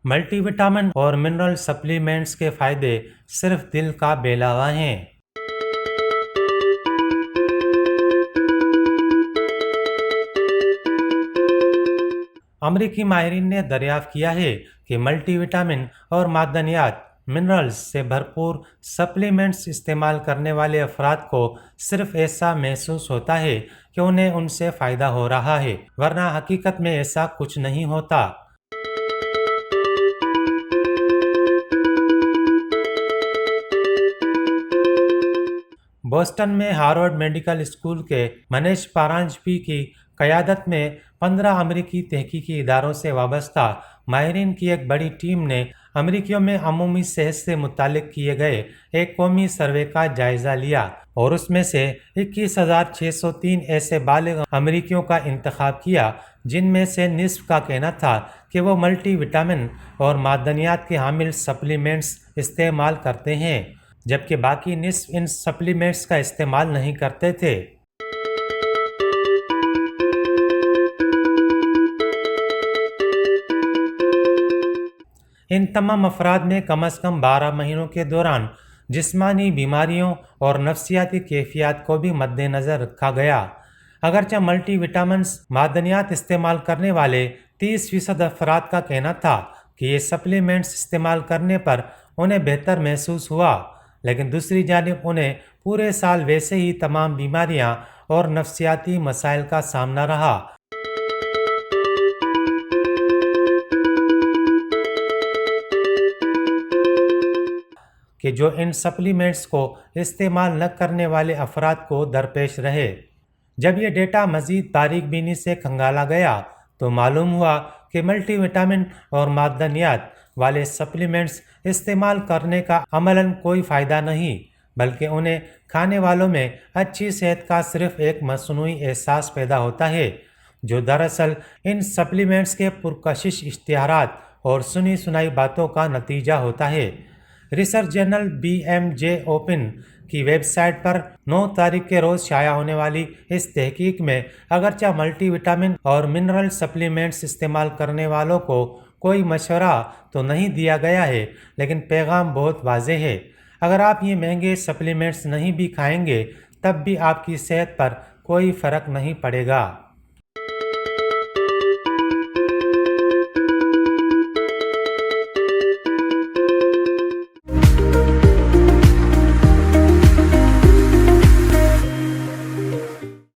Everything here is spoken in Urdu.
ملٹی وٹامن اور منرل سپلیمنٹس کے فائدے صرف دل کا بہلاوا ہیں۔ امریکی ماہرین نے دریافت کیا ہے کہ ملٹی وٹامن اور معدنیات منرلز سے بھرپور سپلیمنٹس استعمال کرنے والے افراد کو صرف ایسا محسوس ہوتا ہے کہ انہیں ان سے فائدہ ہو رہا ہے، ورنہ حقیقت میں ایسا کچھ نہیں ہوتا۔ بوسٹن میں ہارورڈ میڈیکل اسکول کے منیش پارانجپی کی قیادت میں 15 امریکی تحقیقی اداروں سے وابستہ ماہرین کی ایک بڑی ٹیم نے امریکیوں میں عمومی صحت سے متعلق کیے گئے ایک قومی سروے کا جائزہ لیا اور اس میں سے 21,603 ایسے بالغ امریکیوں کا انتخاب کیا جن میں سے نصف کا کہنا تھا کہ وہ ملٹی وٹامن اور معدنیات کے حامل سپلیمنٹس استعمال کرتے ہیں، جبکہ باقی نصف ان سپلیمنٹس کا استعمال نہیں کرتے تھے۔ ان تمام افراد نے کم از کم 12 مہینوں کے دوران جسمانی بیماریوں اور نفسیاتی کیفیات کو بھی مد نظر رکھا گیا۔ اگرچہ ملٹی وٹامنس معدنیات استعمال کرنے والے 30% افراد کا کہنا تھا کہ یہ سپلیمنٹس استعمال کرنے پر انہیں بہتر محسوس ہوا، لیکن دوسری جانب انہیں پورے سال ویسے ہی تمام بیماریاں اور نفسیاتی مسائل کا سامنا رہا۔ کہ جو ان سپلیمنٹس کو استعمال نہ کرنے والے افراد کو درپیش رہے۔ جب یہ ڈیٹا مزید باریک بینی سے کھنگالا گیا تو معلوم ہوا کہ ملٹی وٹامن اور معدنیات والے سپلیمنٹس استعمال کرنے کا عملاً کوئی فائدہ نہیں، بلکہ انہیں کھانے والوں میں اچھی صحت کا صرف ایک مصنوعی احساس پیدا ہوتا ہے، جو دراصل ان سپلیمنٹس کے پرکشش اشتہارات اور سنی سنائی باتوں کا نتیجہ ہوتا ہے۔ ریسرچ جرنل BMJ اوپن کی ویب سائٹ پر 9 تاریخ کے روز شائع ہونے والی اس تحقیق میں اگرچہ ملٹی وٹامن اور منرل سپلیمنٹس استعمال کرنے والوں کو کوئی مشورہ تو نہیں دیا گیا ہے، لیکن پیغام بہت واضح ہے۔ اگر آپ یہ مہنگے سپلیمنٹس نہیں بھی کھائیں گے تب بھی آپ کی صحت پر کوئی فرق نہیں پڑے گا۔